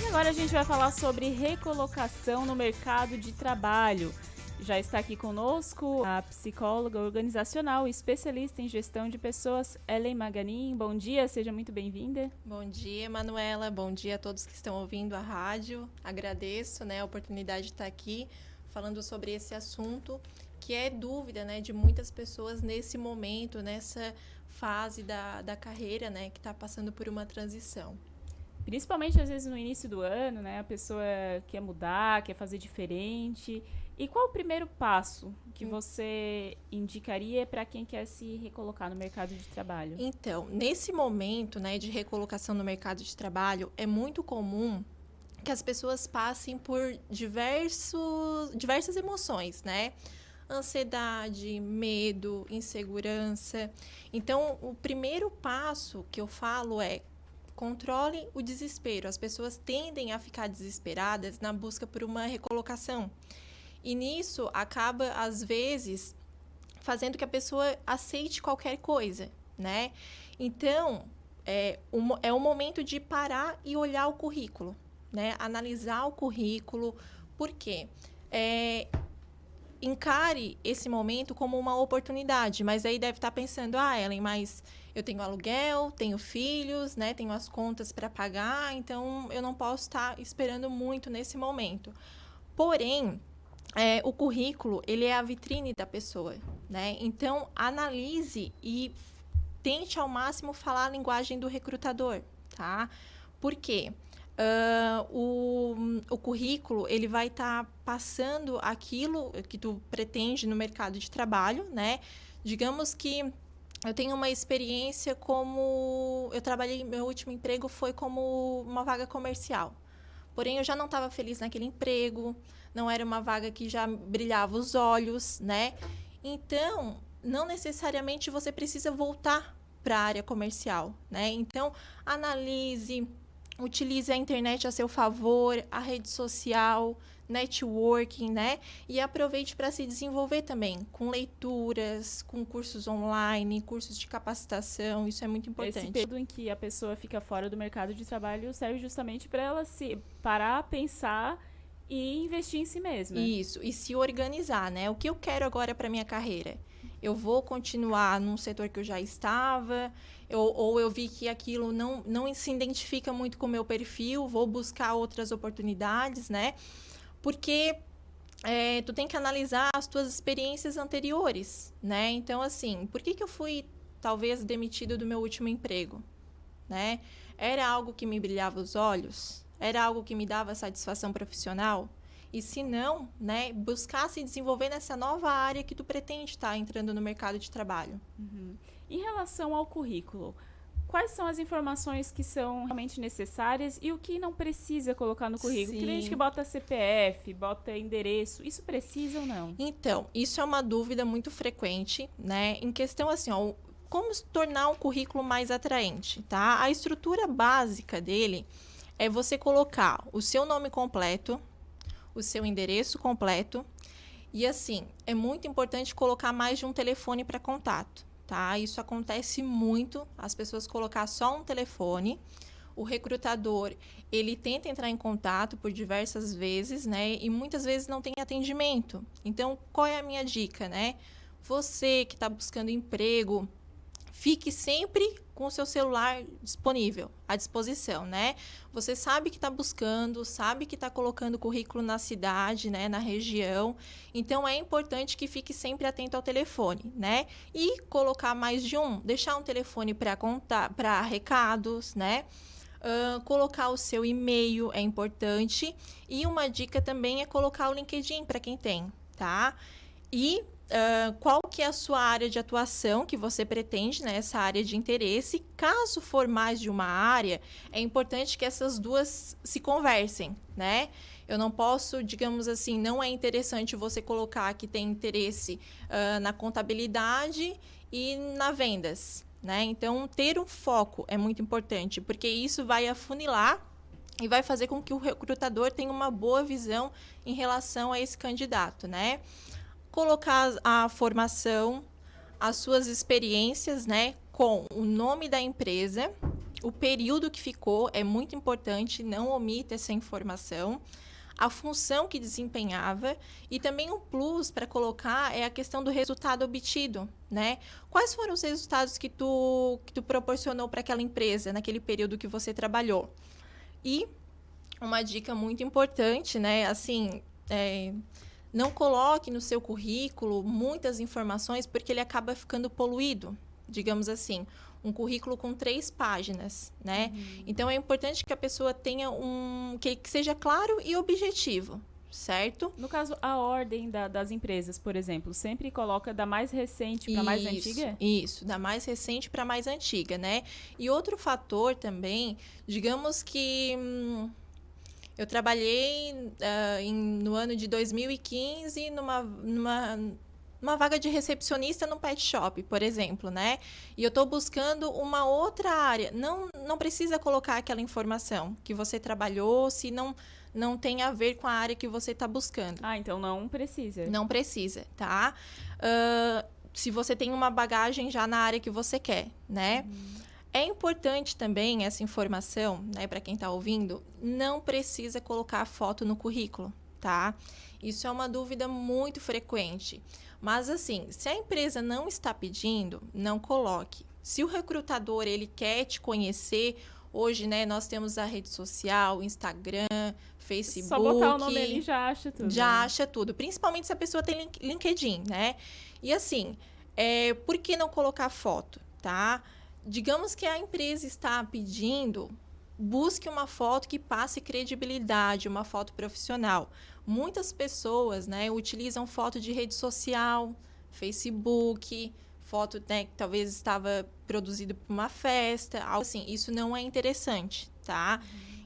Agora a gente vai falar sobre recolocação no mercado de trabalho. Já está aqui conosco a psicóloga organizacional e especialista em gestão de pessoas, Ellen Maganin. Bom dia, seja muito bem-vinda. Bom dia, Manuela. Bom dia a todos que estão ouvindo a rádio. Agradeço, a oportunidade de estar aqui falando sobre esse assunto que é dúvida, de muitas pessoas nesse momento, nessa fase da carreira, que está passando por uma transição. Principalmente, às vezes, no início do ano, a pessoa quer mudar, quer fazer diferente. E qual o primeiro passo que você indicaria para quem quer se recolocar no mercado de trabalho? Então, nesse momento, de recolocação no mercado de trabalho, é muito comum que as pessoas passem por diversas emoções, Ansiedade, medo, insegurança. Então, o primeiro passo que eu falo é: controle o desespero. As pessoas tendem a ficar desesperadas na busca por uma recolocação. E nisso acaba, às vezes, fazendo que a pessoa aceite qualquer coisa, Então, é o momento de parar e olhar o currículo, Analisar o currículo. Por quê? Encare esse momento como uma oportunidade, mas aí deve estar pensando: Ellen, mas eu tenho aluguel, tenho filhos, tenho as contas para pagar, então eu não posso estar esperando muito nesse momento. Porém, o currículo, ele é a vitrine da pessoa, Então, analise e tente ao máximo falar a linguagem do recrutador, tá? Por quê? O currículo, ele vai estar passando aquilo que tu pretende no mercado de trabalho, Digamos que eu tenho uma experiência como... Eu trabalhei, meu último emprego foi como uma vaga comercial. Porém, eu já não estava feliz naquele emprego, não era uma vaga que já brilhava os olhos, Então, não necessariamente você precisa voltar para a área comercial, Então, analise... Utilize a internet a seu favor, a rede social, networking, E aproveite para se desenvolver também, com leituras, com cursos online, cursos de capacitação, isso é muito importante. Esse período em que a pessoa fica fora do mercado de trabalho serve justamente para ela se parar, pensar e investir em si mesma. Isso, e se organizar, O que eu quero agora para minha carreira? Eu vou continuar num setor que eu já estava, ou eu vi que aquilo não se identifica muito com o meu perfil, vou buscar outras oportunidades, Porque tu tem que analisar as tuas experiências anteriores, Então, assim, por que eu fui, talvez, demitido do meu último emprego, Era algo que me brilhava os olhos? Era algo que me dava satisfação profissional? E se não, buscar se desenvolver nessa nova área que tu pretende estar entrando no mercado de trabalho. Uhum. Em relação ao currículo, quais são as informações que são realmente necessárias e o que não precisa colocar no currículo? Tem gente que bota CPF, bota endereço, isso precisa ou não? Então, isso é uma dúvida muito frequente, Em questão assim, como tornar um currículo mais atraente, tá? A estrutura básica dele é você colocar o seu nome completo, o seu endereço completo e, assim, é muito importante colocar mais de um telefone para contato, tá? Isso acontece muito, as pessoas colocar só um telefone. O recrutador, ele tenta entrar em contato por diversas vezes, E muitas vezes não tem atendimento. Então, qual é a minha dica, Você que está buscando emprego, fique sempre com o seu celular disponível, à disposição, Você sabe que está buscando, sabe que está colocando currículo na cidade, na região. Então, é importante que fique sempre atento ao telefone, E colocar mais de um, deixar um telefone para recados, colocar o seu e-mail é importante. E uma dica também é colocar o LinkedIn para quem tem, tá? E qual que é a sua área de atuação que você pretende, essa área de interesse. Caso for mais de uma área, é importante que essas duas se conversem, Eu não posso, digamos assim, não é interessante você colocar que tem interesse na contabilidade e na vendas, Então, ter um foco é muito importante, porque isso vai afunilar e vai fazer com que o recrutador tenha uma boa visão em relação a esse candidato, Colocar a formação, as suas experiências, com o nome da empresa, o período que ficou é muito importante, não omita essa informação. A função que desempenhava e também um plus para colocar é a questão do resultado obtido, né? Quais foram os resultados que tu proporcionou para aquela empresa naquele período que você trabalhou? E uma dica muito importante, né? Assim, não coloque no seu currículo muitas informações porque ele acaba ficando poluído, digamos assim. Um currículo com 3 páginas, né? Então, é importante que a pessoa tenha que seja claro e objetivo, certo? No caso, a ordem das empresas, por exemplo, sempre coloca da mais recente para mais antiga? Isso, da mais recente para mais antiga, né? E outro fator também, digamos que eu trabalhei no ano de 2015 numa vaga de recepcionista no pet shop, por exemplo, né? E eu estou buscando uma outra área. Não precisa colocar aquela informação que você trabalhou, se não tem a ver com a área que você está buscando. Ah, então não precisa. Não precisa, tá? Se você tem uma bagagem já na área que você quer, né? É importante também essa informação, né, para quem está ouvindo, não precisa colocar foto no currículo, tá? Isso é uma dúvida muito frequente. Mas, assim, se a empresa não está pedindo, não coloque. Se o recrutador, ele quer te conhecer, hoje, né, nós temos a rede social, Instagram, Facebook. Só botar o nome ali já acha tudo. Já acha tudo, principalmente se a pessoa tem LinkedIn, né? E, assim, por que não colocar foto, tá? Digamos que a empresa está pedindo, busque uma foto que passe credibilidade, uma foto profissional. Muitas pessoas, né, utilizam foto de rede social, Facebook, foto, né, que talvez estava produzido por uma festa, algo assim. Isso não é interessante, tá?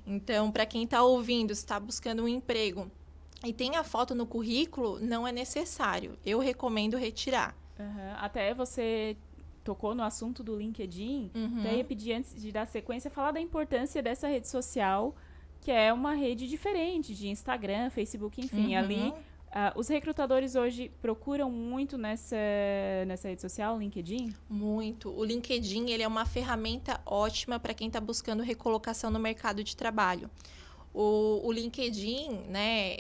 Então, para quem está ouvindo, está buscando um emprego e tem a foto no currículo, não é necessário. Eu recomendo retirar. Até você tocou no assunto do LinkedIn, até ia pedir, antes de dar sequência, falar da importância dessa rede social, que é uma rede diferente de Instagram, Facebook, enfim. Ali, os recrutadores hoje procuram muito nessa rede social, LinkedIn? Muito. O LinkedIn, ele é uma ferramenta ótima para quem está buscando recolocação no mercado de trabalho. O LinkedIn, né,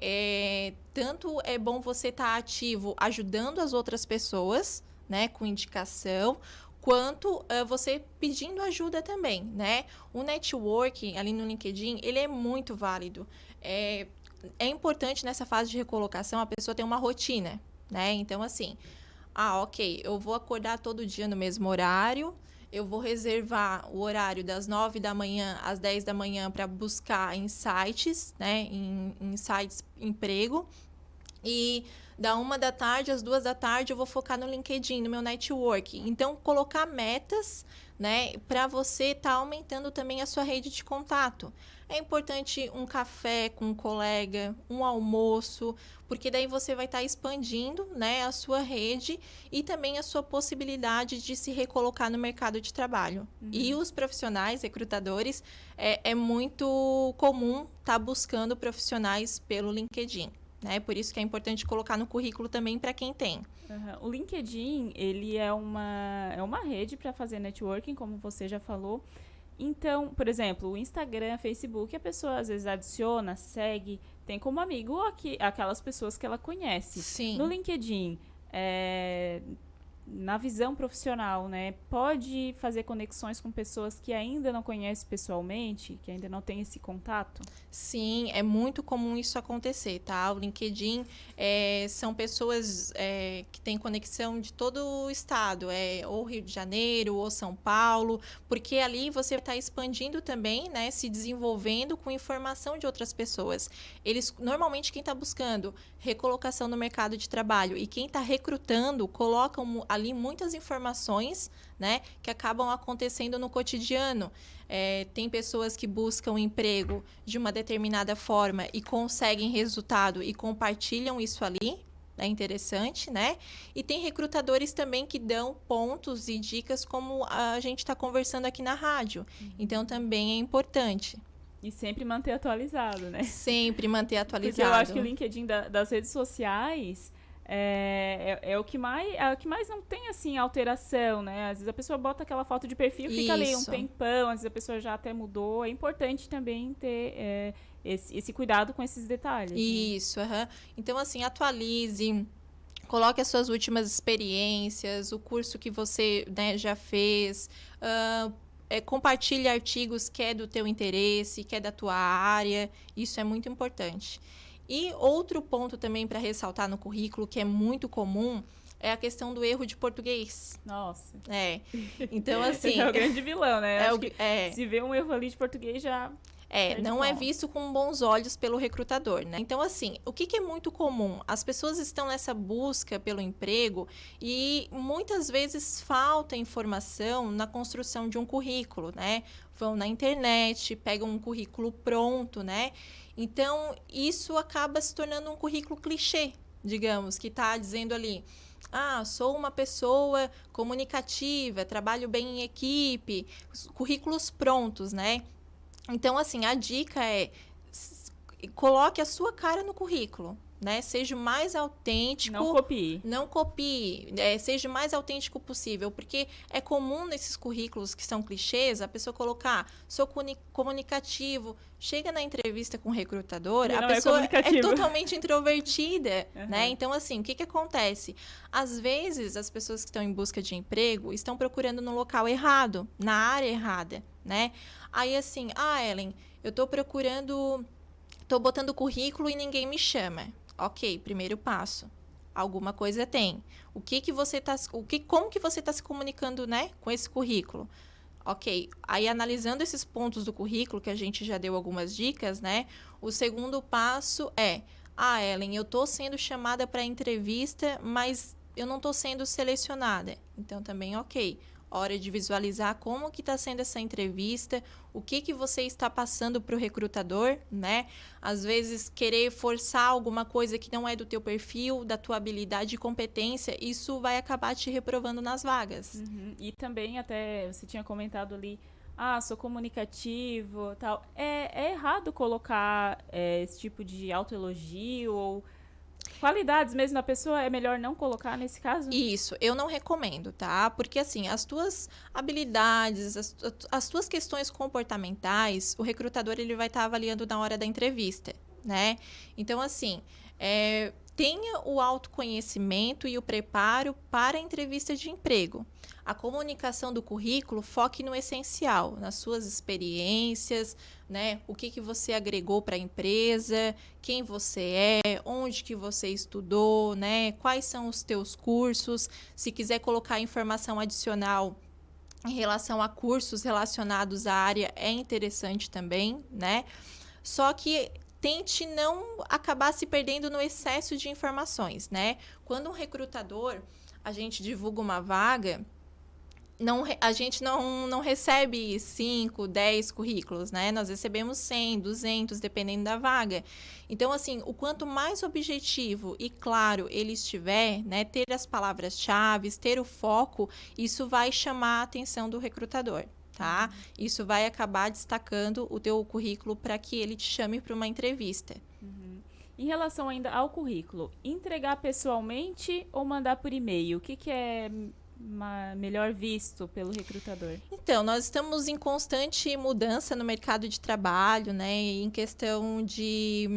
tanto é bom você estar ativo ajudando as outras pessoas, né, com indicação, quanto você pedindo ajuda também, né? O networking ali no LinkedIn, ele é muito válido. É importante nessa fase de recolocação a pessoa ter uma rotina, né? Então, assim, ok, eu vou acordar todo dia no mesmo horário, eu vou reservar o horário das 9 da manhã às 10 da manhã para buscar em sites, né? Em sites emprego. E da 1 da tarde às 2 da tarde eu vou focar no LinkedIn, no meu network. Então, colocar metas, né, para você estar aumentando também a sua rede de contato. É importante um café com um colega, um almoço, porque daí você vai estar expandindo, né, a sua rede e também a sua possibilidade de se recolocar no mercado de trabalho. E os profissionais, recrutadores, é muito comum estar buscando profissionais pelo LinkedIn. Né? Por isso que é importante colocar no currículo também para quem tem. O LinkedIn, ele é uma rede para fazer networking, como você já falou. Então, por exemplo, o Instagram, Facebook, a pessoa às vezes adiciona, segue, tem como amigo aquelas pessoas que ela conhece. Sim. No LinkedIn, na visão profissional, né, pode fazer conexões com pessoas que ainda não conhece pessoalmente, que ainda não tem esse contato? Sim, é muito comum isso acontecer, tá? O LinkedIn são pessoas que têm conexão de todo o estado, ou Rio de Janeiro, ou São Paulo, porque ali você está expandindo também, né, se desenvolvendo com informação de outras pessoas. Normalmente, quem está buscando recolocação no mercado de trabalho e quem está recrutando, colocam ali muitas informações, né, que acabam acontecendo no cotidiano. Tem pessoas que buscam emprego de uma determinada forma e conseguem resultado e compartilham isso ali. É interessante, né? E tem recrutadores também que dão pontos e dicas como a gente está conversando aqui na rádio. Então, também é importante. E sempre manter atualizado, né? Sempre manter atualizado. Porque eu acho que o LinkedIn das redes sociais é o que mais não tem, assim, alteração, né? Às vezes a pessoa bota aquela foto de perfil, fica ali um tempão, às vezes a pessoa já até mudou. É importante também ter esse cuidado com esses detalhes. Isso, Então, assim, atualize, coloque as suas últimas experiências, o curso que você, né, já fez, compartilhe artigos que é do teu interesse, que é da tua área, isso é muito importante. E outro ponto também para ressaltar no currículo, que é muito comum, é a questão do erro de português. Nossa. Então, assim... É o grande vilão, né? Se vê um erro ali de português, já... não é visto com bons olhos pelo recrutador, né? Então, assim, o que é muito comum? As pessoas estão nessa busca pelo emprego e muitas vezes falta informação na construção de um currículo, né? Vão na internet, pegam um currículo pronto, né? Então, isso acaba se tornando um currículo clichê, digamos, que está dizendo ali... sou uma pessoa comunicativa, trabalho bem em equipe, currículos prontos, né? Então, assim, a dica é coloque a sua cara no currículo, né? Seja o mais autêntico. Não copie. Seja o mais autêntico possível, porque é comum nesses currículos que são clichês a pessoa colocar, sou comunicativo. Chega na entrevista com o recrutador, a pessoa é totalmente introvertida, né? Então, assim, o que acontece? Às vezes, as pessoas que estão em busca de emprego estão procurando no local errado, na área errada, né? Aí, assim, Ellen, eu tô botando currículo e ninguém me chama. Ok, primeiro passo. Alguma coisa tem. Como que você está se comunicando, né, com esse currículo? Ok, aí analisando esses pontos do currículo, que a gente já deu algumas dicas, né? O segundo passo é, Ellen, eu estou sendo chamada para entrevista, mas eu não estou sendo selecionada. Então, também ok. Hora de visualizar como que está sendo essa entrevista, o que você está passando para o recrutador, né? Às vezes, querer forçar alguma coisa que não é do teu perfil, da tua habilidade e competência, isso vai acabar te reprovando nas vagas. E também, até, você tinha comentado ali, sou comunicativo, tal. É errado colocar esse tipo de autoelogio ou... qualidades mesmo da pessoa, é melhor não colocar nesse caso? Isso, eu não recomendo, tá? Porque, assim, as tuas habilidades, as tuas questões comportamentais, o recrutador ele vai estar avaliando na hora da entrevista, né? Então, assim, tenha o autoconhecimento e o preparo para a entrevista de emprego. A comunicação do currículo foque no essencial, nas suas experiências, né? O que você agregou para a empresa, quem você é, onde que você estudou, né? Quais são os teus cursos. Se quiser colocar informação adicional em relação a cursos relacionados à área, é interessante também, né? Só que tente não acabar se perdendo no excesso de informações, né? Quando um recrutador, a gente divulga uma vaga... a gente não recebe 5, 10 currículos, né? Nós recebemos 100, 200, dependendo da vaga. Então, assim, o quanto mais objetivo e claro ele estiver, né? Ter as palavras-chave, ter o foco, isso vai chamar a atenção do recrutador, tá? Isso vai acabar destacando o teu currículo para que ele te chame para uma entrevista. Em relação ainda ao currículo, entregar pessoalmente ou mandar por e-mail? O que é... melhor visto pelo recrutador? Então, nós estamos em constante mudança no mercado de trabalho, né? Em questão de...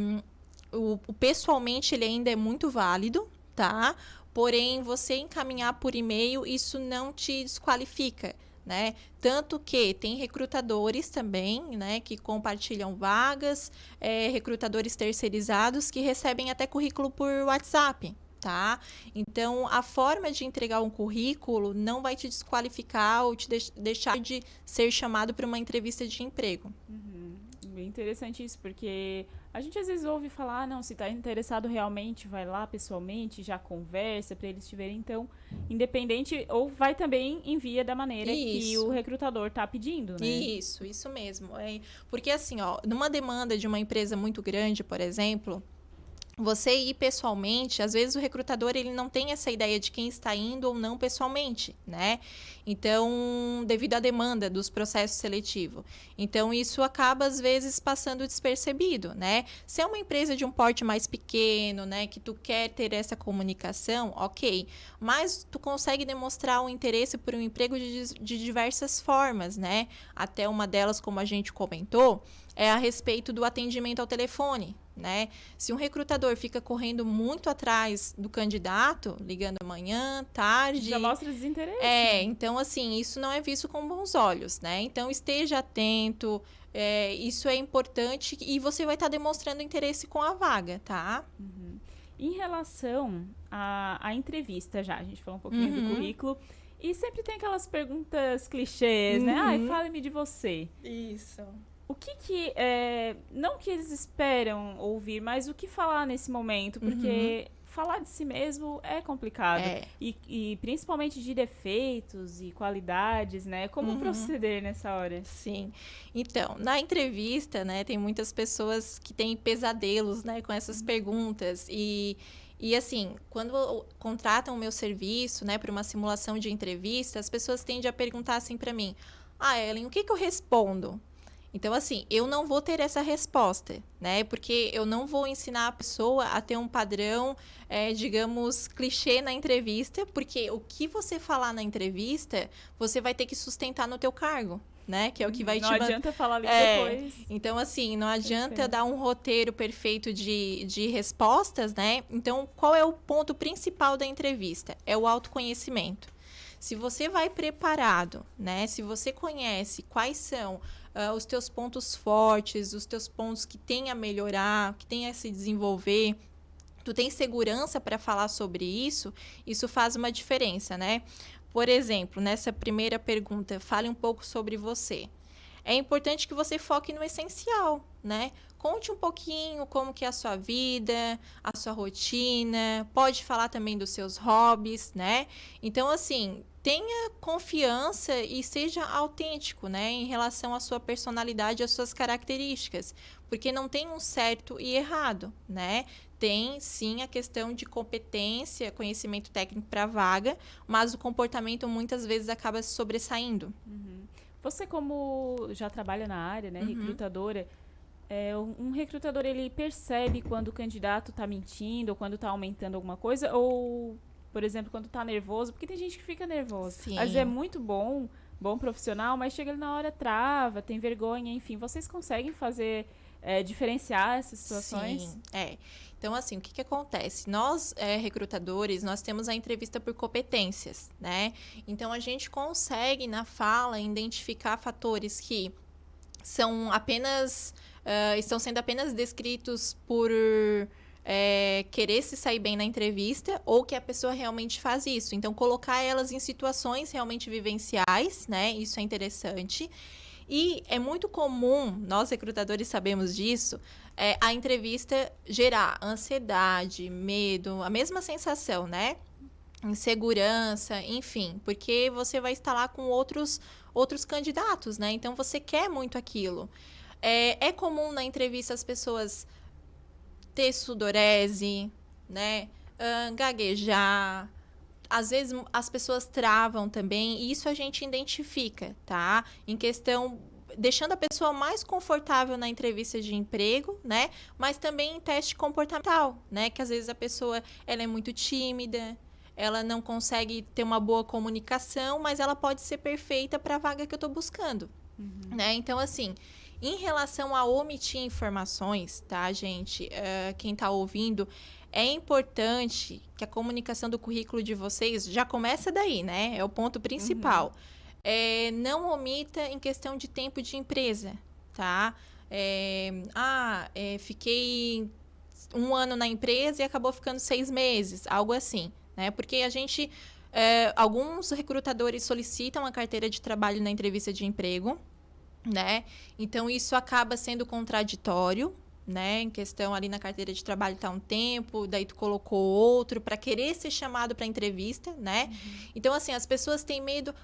O pessoalmente, ele ainda é muito válido, tá? Porém, você encaminhar por e-mail, isso não te desqualifica, né? Tanto que tem recrutadores também, né? Que compartilham vagas, recrutadores terceirizados que recebem até currículo por WhatsApp, tá? Então, a forma de entregar um currículo não vai te desqualificar ou te deixar de ser chamado para uma entrevista de emprego. Bem interessante isso, porque a gente às vezes ouve falar, não, se está interessado realmente, vai lá pessoalmente, já conversa para eles te verem. Então, independente, ou vai também envia da maneira que o recrutador está pedindo, né? Isso mesmo. Porque assim, numa demanda de uma empresa muito grande, por exemplo... você ir pessoalmente, às vezes o recrutador ele não tem essa ideia de quem está indo ou não pessoalmente, né? Então, devido à demanda dos processos seletivos. Então, isso acaba, às vezes, passando despercebido, né? Se é uma empresa de um porte mais pequeno, né, que tu quer ter essa comunicação, ok. Mas tu consegue demonstrar o interesse por um emprego de diversas formas, né? Até uma delas, como a gente comentou, é a respeito do atendimento ao telefone, né? Se um recrutador fica correndo muito atrás do candidato, ligando manhã, tarde... Já mostra desinteresse. Então, assim, isso não é visto com bons olhos, né? Então, esteja atento, isso é importante e você vai estar demonstrando interesse com a vaga, tá? Uhum. Em relação à entrevista já, a gente falou um pouquinho do currículo, e sempre tem aquelas perguntas clichês, né? Ai, fale-me de você. Isso. O que não que eles esperam ouvir, mas o que falar nesse momento? Porque falar de si mesmo é complicado. E principalmente de defeitos e qualidades, né? Como proceder nessa hora? Sim. Então, na entrevista, né, tem muitas pessoas que têm pesadelos, né, com essas perguntas. E assim, quando contratam o meu serviço, né, para uma simulação de entrevista, as pessoas tendem a perguntar assim para mim: Ellen, o que eu respondo? Então, assim, eu não vou ter essa resposta, né? Porque eu não vou ensinar a pessoa a ter um padrão, digamos, clichê na entrevista, porque o que você falar na entrevista, você vai ter que sustentar no teu cargo, né? Que é o que vai Não adianta falar ali depois. Então, assim, não adianta dar um roteiro perfeito de respostas, né? Então, qual é o ponto principal da entrevista? É o autoconhecimento. Se você vai preparado, né? Se você conhece quais são os teus pontos fortes, os teus pontos que tem a melhorar, que tem a se desenvolver, tu tem segurança para falar sobre isso, isso faz uma diferença, né? Por exemplo, nessa primeira pergunta, fale um pouco sobre você. É importante que você foque no essencial, né? Conte um pouquinho como que é a sua vida, a sua rotina, pode falar também dos seus hobbies, né? Então, assim, tenha confiança e seja autêntico, né? Em relação à sua personalidade e às suas características. Porque não tem um certo e errado, né? Tem, sim, a questão de competência, conhecimento técnico para a vaga, mas o comportamento muitas vezes acaba se sobressaindo. Você, como já trabalha na área, né, recrutadora, um recrutador, ele percebe quando o candidato está mentindo ou quando está aumentando alguma coisa? Ou, por exemplo, quando está nervoso? Porque tem gente que fica nervosa. Sim. Às vezes é muito bom profissional, mas chega ali na hora, trava, tem vergonha, enfim. Vocês conseguem diferenciar essas situações? Sim, Então, assim, o que acontece? Nós, recrutadores, nós temos a entrevista por competências, né? Então, a gente consegue, na fala, identificar fatores que são apenas... estão sendo apenas descritos por querer se sair bem na entrevista ou que a pessoa realmente faz isso. Então, colocar elas em situações realmente vivenciais, né? Isso é interessante. E é muito comum, nós recrutadores sabemos disso, a entrevista gerar ansiedade, medo, a mesma sensação, né? Insegurança, enfim, porque você vai estar lá com outros candidatos, né? Então, você quer muito aquilo. É comum na entrevista as pessoas ter sudorese, né? Gaguejar. Às vezes as pessoas travam também, e isso a gente identifica, tá? Em questão, deixando a pessoa mais confortável na entrevista de emprego, né? Mas também em teste comportamental, né? Que às vezes a pessoa ela é muito tímida, ela não consegue ter uma boa comunicação, mas ela pode ser perfeita para a vaga que eu estou buscando, né? Então, assim, em relação a omitir informações, tá, gente? Quem está ouvindo, é importante que a comunicação do currículo de vocês já começa daí, né? É o ponto principal. Não omita em questão de tempo de empresa, tá? Fiquei 1 ano na empresa e acabou ficando 6 meses, algo assim, né? Porque a gente... alguns recrutadores solicitam a carteira de trabalho na entrevista de emprego, né? Então, isso acaba sendo contraditório, né? Em questão ali na carteira de trabalho tá um tempo, daí tu colocou outro para querer ser chamado para entrevista, né? Então, assim, as pessoas têm medo.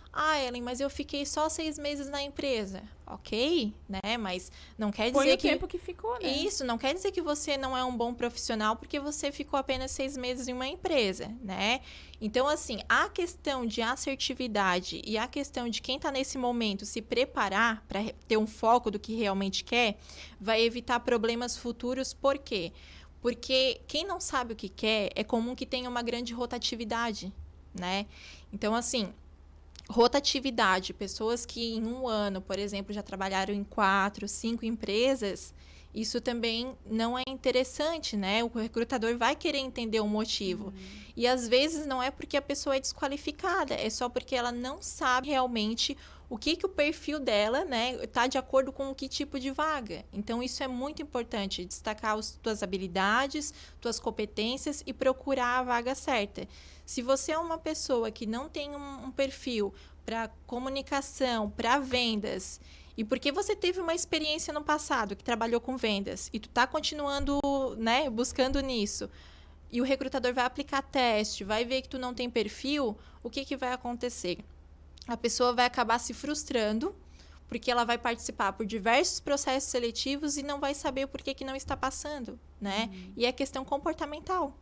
Ellen, mas eu fiquei só 6 meses na empresa. ok, né? Mas não quer Põe dizer o tempo que ficou, né? Isso, não quer dizer que você não é um bom profissional porque você ficou apenas 6 meses em uma empresa, né? Então, assim, a questão de assertividade e a questão de quem está nesse momento se preparar para ter um foco do que realmente quer, vai evitar problemas futuros. Por quê? Porque quem não sabe o que quer, é comum que tenha uma grande rotatividade, né? Então, assim, rotatividade, pessoas que em um ano, por exemplo, já trabalharam em 4, 5 empresas, isso também não é interessante, né? O recrutador vai querer entender o motivo. E às vezes não é porque a pessoa é desqualificada, é só porque ela não sabe realmente o que o perfil dela, né, está de acordo com que tipo de vaga. Então, isso é muito importante, destacar as tuas habilidades, tuas competências e procurar a vaga certa. Se você é uma pessoa que não tem um perfil para comunicação, para vendas, e porque você teve uma experiência no passado que trabalhou com vendas e tu está continuando, né, buscando nisso, e o recrutador vai aplicar teste, vai ver que tu não tem perfil, o que vai acontecer? A pessoa vai acabar se frustrando, porque ela vai participar por diversos processos seletivos e não vai saber o porquê que não está passando, né? E é questão comportamental.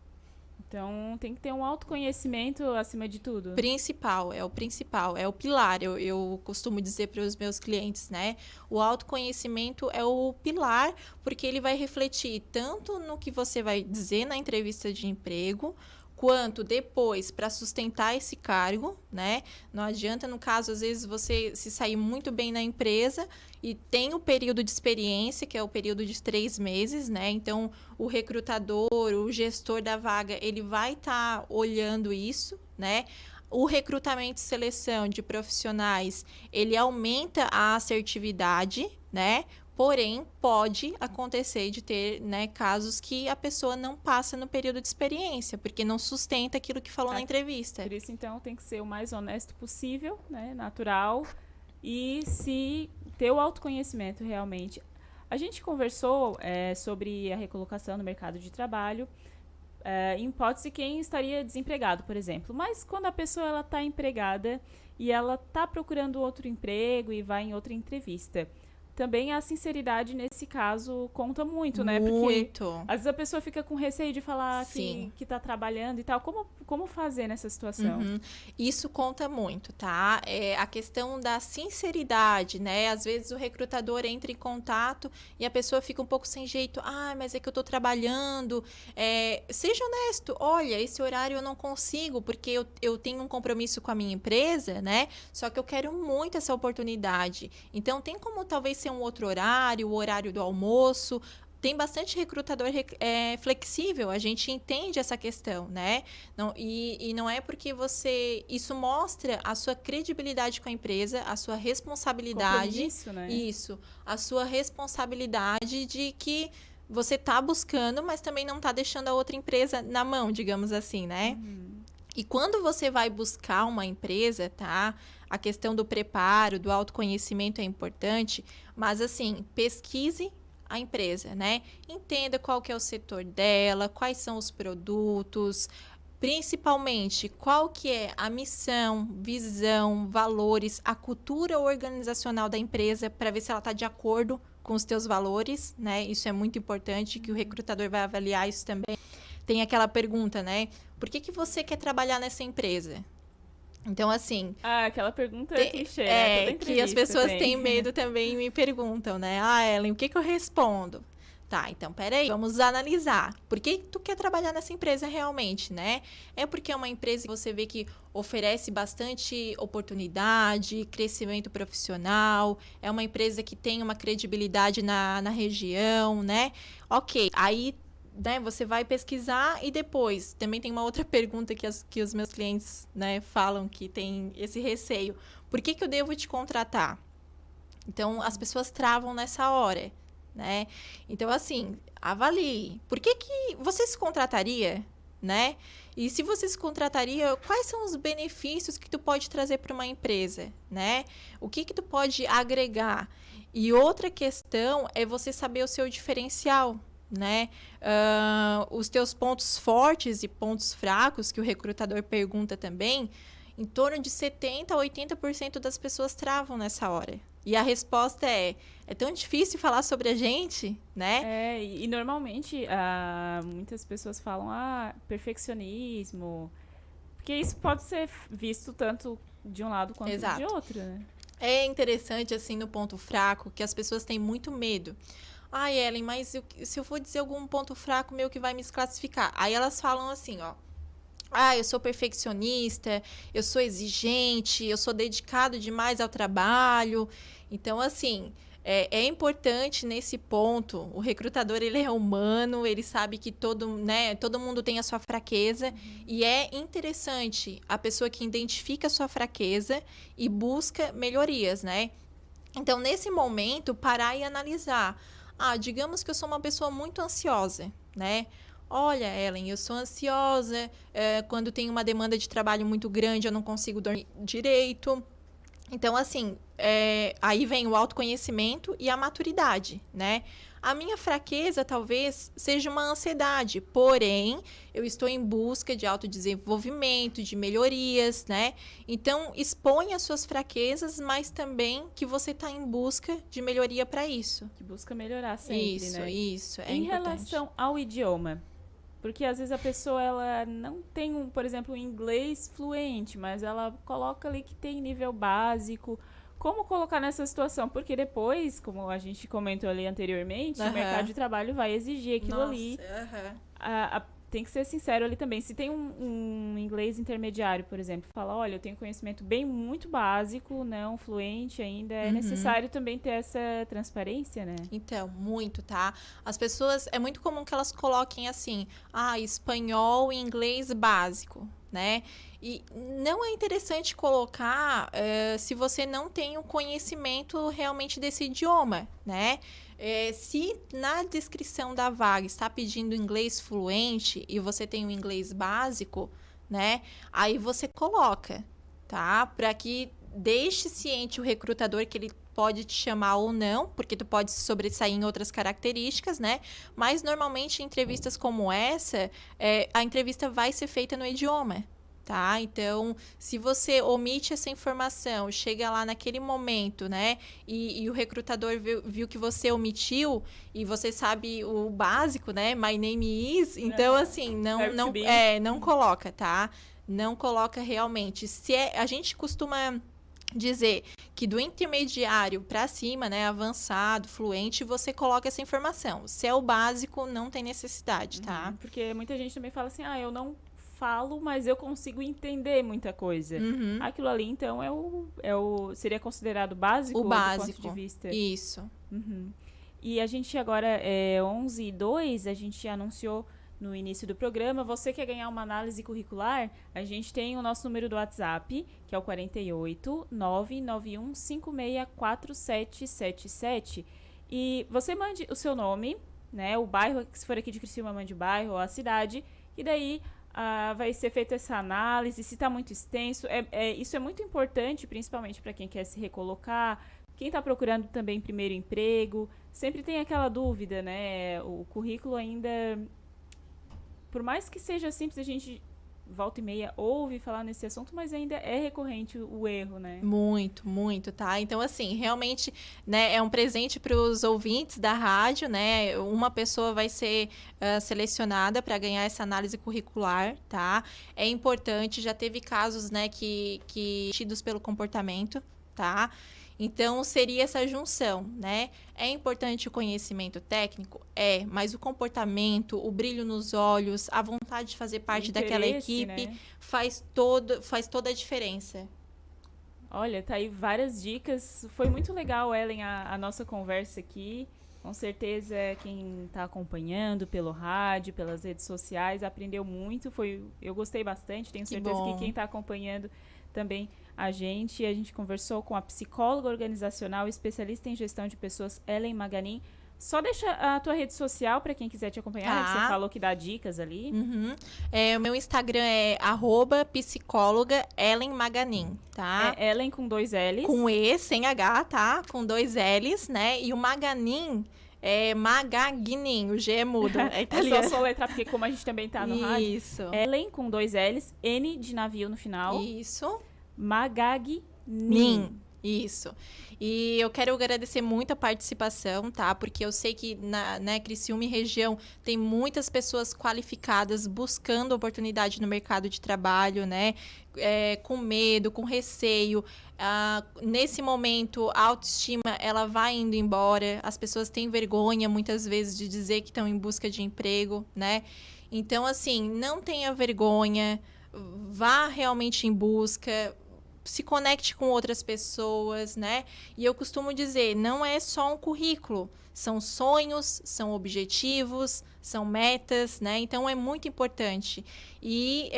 Então, tem que ter um autoconhecimento acima de tudo. Principal, é o pilar, eu costumo dizer para os meus clientes, né? O autoconhecimento é o pilar, porque ele vai refletir tanto no que você vai dizer na entrevista de emprego, quanto depois para sustentar esse cargo, né? Não adianta, no caso, às vezes você se sair muito bem na empresa e tem o período de experiência, que é o período de 3 meses, né? Então, o recrutador, o gestor da vaga, ele vai estar olhando isso, né? O recrutamento e seleção de profissionais, ele aumenta a assertividade, né? Porém, pode acontecer de ter, né, casos que a pessoa não passa no período de experiência, porque não sustenta aquilo que falou na entrevista. Por isso, então, tem que ser o mais honesto possível, né, natural, e se ter o autoconhecimento realmente. A gente conversou sobre a recolocação no mercado de trabalho, em hipótese quem estaria desempregado, por exemplo. Mas quando a pessoa está empregada e ela está procurando outro emprego e vai em outra entrevista, também a sinceridade nesse caso conta muito, né? Porque às vezes a pessoa fica com receio de falar que está trabalhando e tal. Como fazer nessa situação? Isso conta muito, tá? A questão da sinceridade, né? Às vezes o recrutador entra em contato e a pessoa fica um pouco sem jeito. Ah, mas é que eu estou trabalhando. Seja honesto. Olha, esse horário eu não consigo porque eu tenho um compromisso com a minha empresa, né? Só que eu quero muito essa oportunidade. Então, tem como talvez ser um outro horário, o horário do almoço. Tem bastante recrutador flexível, a gente entende essa questão, né? E não é porque isso mostra a sua credibilidade com a empresa, a sua responsabilidade. Isso, né? Isso, a sua responsabilidade de que você está buscando, mas também não está deixando a outra empresa na mão, digamos assim, né? E quando você vai buscar uma empresa, tá? A questão do preparo, do autoconhecimento é importante, mas assim, pesquise a empresa, né? Entenda qual que é o setor dela, quais são os produtos, principalmente qual que é a missão, visão, valores, a cultura organizacional da empresa, para ver se ela está de acordo com os teus valores, né? Isso é muito importante, que o recrutador vai avaliar isso também. Tem aquela pergunta, né? Por que você quer trabalhar nessa empresa? Então, assim... aquela pergunta é clichê, né? Que as pessoas têm medo também e me perguntam, né? Ellen, o que eu respondo? Tá, então, peraí, vamos analisar. Por que tu quer trabalhar nessa empresa realmente, né? É porque é uma empresa que você vê que oferece bastante oportunidade, crescimento profissional, é uma empresa que tem uma credibilidade na região, né? Ok, aí... né, você vai pesquisar e depois também tem uma outra pergunta que os meus clientes, né, falam que tem esse receio. Por que eu devo te contratar? Então, as pessoas travam nessa hora, né? Então, assim, avalie. Por que você se contrataria, né? E se você se contrataria, quais são os benefícios que tu pode trazer para uma empresa, né? O que tu pode agregar? E outra questão é você saber o seu diferencial, né? Os teus pontos fortes e pontos fracos, que o recrutador pergunta também, em torno de 70% a 80% das pessoas travam nessa hora. E a resposta é tão difícil falar sobre a gente, né? E normalmente muitas pessoas falam, perfeccionismo, porque isso pode ser visto tanto de um lado quanto Exato. de outro, né? É interessante, assim, no ponto fraco, que as pessoas têm muito medo. Ai, Ellen, mas se eu for dizer algum ponto fraco meu que vai me desclassificar? Aí elas falam assim, ó. Eu sou perfeccionista, eu sou exigente, eu sou dedicado demais ao trabalho. Então, assim, é importante nesse ponto. O recrutador, ele é humano, ele sabe que todo mundo tem a sua fraqueza. E é interessante a pessoa que identifica a sua fraqueza e busca melhorias, né? Então, nesse momento, parar e analisar. Digamos que eu sou uma pessoa muito ansiosa, né? Olha, Ellen, eu sou ansiosa, quando tem uma demanda de trabalho muito grande, eu não consigo dormir direito. Então, assim, aí vem o autoconhecimento e a maturidade, né? A minha fraqueza, talvez, seja uma ansiedade, porém, eu estou em busca de autodesenvolvimento, de melhorias, né? Então, expõe as suas fraquezas, mas também que você está em busca de melhoria para isso. Que busca melhorar sempre, né? Isso, é importante. Em relação ao idioma, porque às vezes a pessoa ela não tem, por exemplo, um inglês fluente, mas ela coloca ali que tem nível básico. Como colocar nessa situação? Porque depois, como a gente comentou ali anteriormente, o mercado de trabalho vai exigir aquilo ali. Tem que ser sincero ali também. Se tem um inglês intermediário, por exemplo, fala, olha, eu tenho conhecimento muito básico, não fluente ainda, é necessário também ter essa transparência, né? Então, muito, tá? As pessoas, é muito comum que elas coloquem assim, espanhol e inglês básico, né? E não é interessante colocar se você não tem o conhecimento realmente desse idioma, né? Se na descrição da vaga está pedindo inglês fluente e você tem o inglês básico, né? Aí você coloca, tá? Para que deixe ciente o recrutador que ele pode te chamar ou não, porque tu pode se sobressair em outras características, né? Mas normalmente em entrevistas como essa, a entrevista vai ser feita no idioma. Tá? Então, se você omite essa informação, chega lá naquele momento, né? E o recrutador viu que você omitiu e você sabe o básico, né? My name is. Então, assim, não coloca, tá? Não coloca realmente. A gente costuma dizer que do intermediário para cima, né, avançado, fluente, você coloca essa informação. Se é o básico, não tem necessidade, tá? Porque muita gente também fala assim, eu não falo, mas eu consigo entender muita coisa. Aquilo ali, então, seria considerado básico? O básico. Do ponto de vista? Isso. E a gente agora, 11h02, a gente anunciou no início do programa, você quer ganhar uma análise curricular? A gente tem o nosso número do WhatsApp, que é o 48 991 564777. E você mande o seu nome, né? O bairro, se for aqui de Criciúma, mande o bairro ou a cidade, e daí vai ser feita essa análise, se está muito extenso. Isso é muito importante, principalmente para quem quer se recolocar, quem está procurando também primeiro emprego. Sempre tem aquela dúvida, né? O currículo ainda, por mais que seja simples, a gente volta e meia ouve falar nesse assunto, mas ainda é recorrente o erro, né? Muito, muito, tá? Então, assim, realmente, né, é um presente para os ouvintes da rádio, né? Uma pessoa vai ser selecionada para ganhar essa análise curricular, tá? É importante, já teve casos, né, que tidos pelo comportamento, tá? Então, seria essa junção, né? É importante o conhecimento técnico? Mas o comportamento, o brilho nos olhos, a vontade de fazer parte daquela equipe, né? faz toda a diferença. Olha, tá aí várias dicas. Foi muito legal, Ellen, a nossa conversa aqui. Com certeza, quem está acompanhando pelo rádio, pelas redes sociais, aprendeu muito. Eu gostei bastante. Tenho certeza que quem está acompanhando também a gente conversou com a psicóloga organizacional, especialista em gestão de pessoas, Ellen Maganin. Só deixa a tua rede social para quem quiser te acompanhar, que você falou que dá dicas ali. O meu Instagram é @psicóloga Ellen Maganin, tá? Ellen com 2 L's. Com E, sem H, tá? Com 2 L's, né? E o Maganin é Maganin, o G é mudo. É italiano. É só soletrar, porque como a gente também tá no rádio. Isso. Ellen com 2 L's, N de navio no final. Isso. Magag Nin. Isso. E eu quero agradecer muito a participação, tá? Porque eu sei que na Criciúma e região tem muitas pessoas qualificadas buscando oportunidade no mercado de trabalho, né? Com medo, com receio. Nesse momento, a autoestima, ela vai indo embora. As pessoas têm vergonha, muitas vezes, de dizer que estão em busca de emprego, né? Então, assim, não tenha vergonha. Vá realmente em busca, se conecte com outras pessoas, né? E eu costumo dizer, não é só um currículo, são sonhos, são objetivos, são metas, né? Então é muito importante. E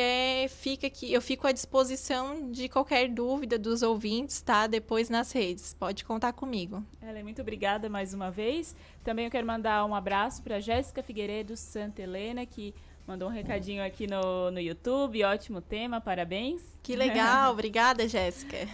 eu fico à disposição de qualquer dúvida dos ouvintes, tá? Depois nas redes. Pode contar comigo. Ellen, muito obrigada mais uma vez. Também eu quero mandar um abraço para Jéssica Figueiredo Santa Helena, que mandou um recadinho aqui no YouTube. Ótimo tema, parabéns. Que legal, obrigada, Jéssica.